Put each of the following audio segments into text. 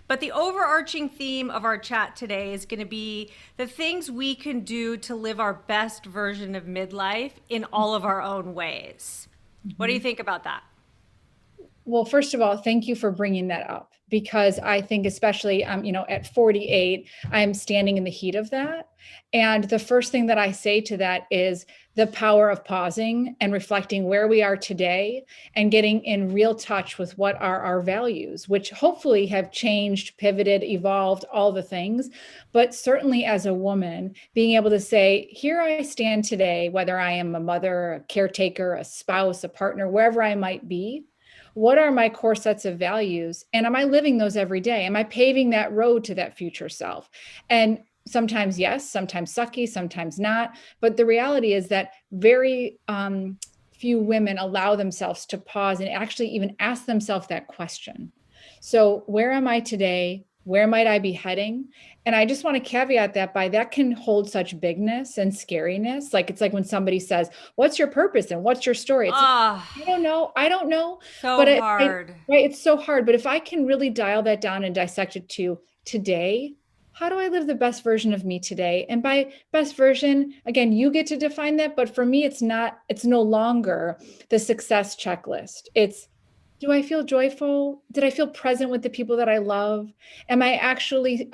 But the overarching theme of our chat today is going to be the things we can do to live our best version of midlife in all of our own ways. What do you Mhm. think about that? Well, first of all, thank you for bringing that up because I think, especially, at 48, I'm standing in the heat of that. And the first thing that I say to that is the power of pausing and reflecting where we are today and getting in real touch with what are our values, which hopefully have changed, pivoted, evolved, all the things. But certainly as a woman, being able to say, here I stand today, whether I am a mother, a caretaker, a spouse, a partner, wherever I might be, what are my core sets of values, and am I living those every day? Am I paving that road to that future self? And sometimes yes, sometimes sucky, sometimes not, but the reality is that very few women allow themselves to pause and actually even ask themselves that question. So where am I today? Where might I be heading? And I just want to caveat that by that can hold such bigness and scariness. Like it's like when somebody says, what's your purpose and what's your story? It's like, Ah, I don't know. I don't know. But so hard. right, it's so hard. But if I can really dial that down and dissect it to today, how do I live the best version of me today? And by best version, again, you get to define that. But for me, it's no longer the success checklist. It's, do I feel joyful? Did I feel present with the people that I love? Am I actually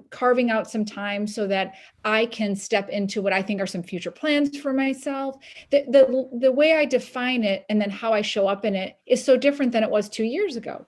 carving out some time so that I can step into what I think are some future plans for myself? The way I define it and then how I show up in it is so different than it was 2 years ago.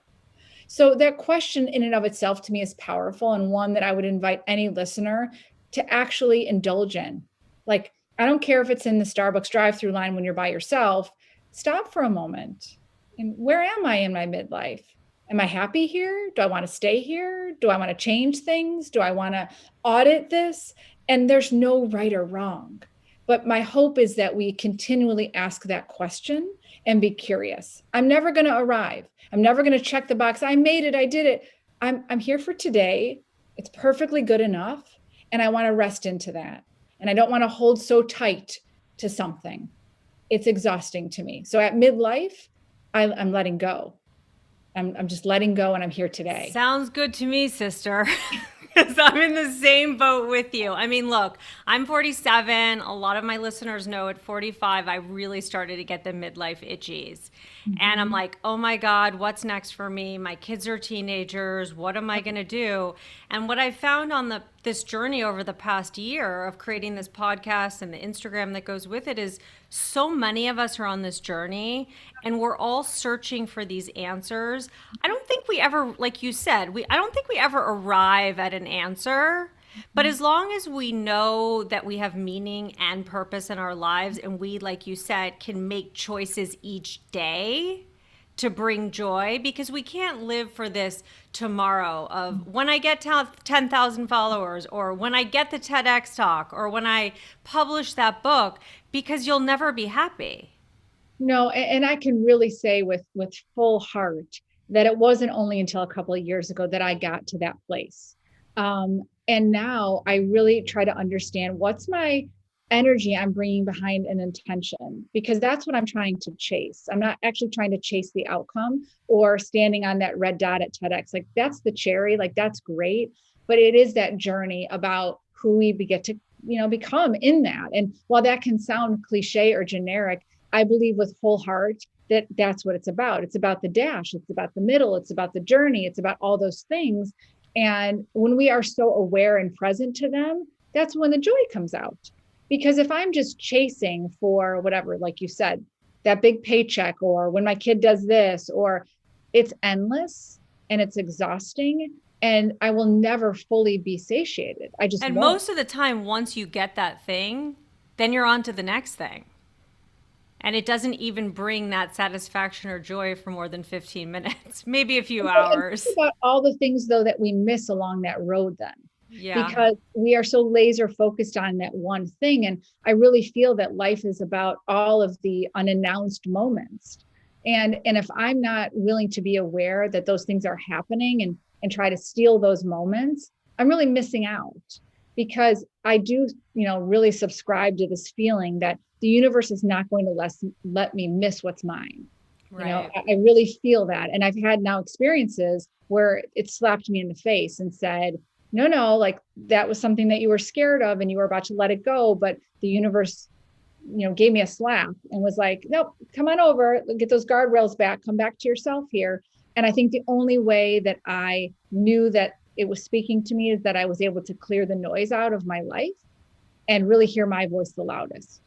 So that question in and of itself to me is powerful and one that I would invite any listener to actually indulge in. Like, I don't care if it's in the Starbucks drive-through line when you're by yourself, stop for a moment. And where am I in my midlife? Am I happy here? Do I want to stay here? Do I want to change things? Do I want to audit this? And there's no right or wrong. But my hope is that we continually ask that question and be curious. I'm never going to arrive. I'm never going to check the box. I made it. I did it. I'm here for today. It's perfectly good enough. And I want to rest into that. And I don't want to hold so tight to something. It's exhausting to me. So at midlife, I'm letting go. I'm just letting go and I'm here today. Sounds good to me, sister. Because I'm in the same boat with you. I mean, look, I'm 47. A lot of my listeners know at 45, I really started to get the midlife itchies. And I'm Mhm. like, oh my God, what's next for me? My kids are teenagers. What am I going to do? And what I found on this journey over the past year of creating this podcast and the Instagram that goes with it is so many of us are on this journey and we're all searching for these answers. I don't think we ever, like you said, I don't think we ever arrive at an answer. But as long as we know that we have meaning and purpose in our lives, and we, like you said, can make choices each day to bring joy, because we can't live for this tomorrow of when I get 10,000 followers, or when I get the TEDx talk, or when I publish that book, because you'll never be happy. No, and I can really say with full heart that it wasn't only until a couple of years ago that I got to that place. And now I really try to understand what's my energy I'm bringing behind an intention, because that's what I'm trying to chase. I'm not actually trying to chase the outcome or standing on that red dot at TEDx. Like that's the cherry, like that's great, but it is that journey about who we get to, become in that. And while that can sound cliche or generic, I believe with whole heart that that's what it's about. It's about the dash, it's about the middle, it's about the journey, it's about all those things. And when we are so aware and present to them, that's when the joy comes out. Because if I'm just chasing for whatever, like you said, that big paycheck, or when my kid does this, or it's endless and it's exhausting, and I will never fully be satiated. I just And won't. most of the time, once you get that thing, then you're on to the next thing. And it doesn't even bring that satisfaction or joy for more than 15 minutes, maybe a few And think hours. about all the things though that we miss along that road then, Yeah. because we are so laser focused on that one thing. And I really feel that life is about all of the unannounced moments. And if I'm not willing to be aware that those things are happening and try to steal those moments, I'm really missing out, because I do, really subscribe to this feeling that the universe is not going to let me miss what's mine. Right. I really feel that. And I've had now experiences where it slapped me in the face and said, no, no, like that was something that you were scared of and you were about to let it go. But the universe, gave me a slap and was like, nope, come on over, get those guardrails back, come back to yourself here. And I think the only way that I knew that it was speaking to me is that I was able to clear the noise out of my life and really hear my voice the loudest.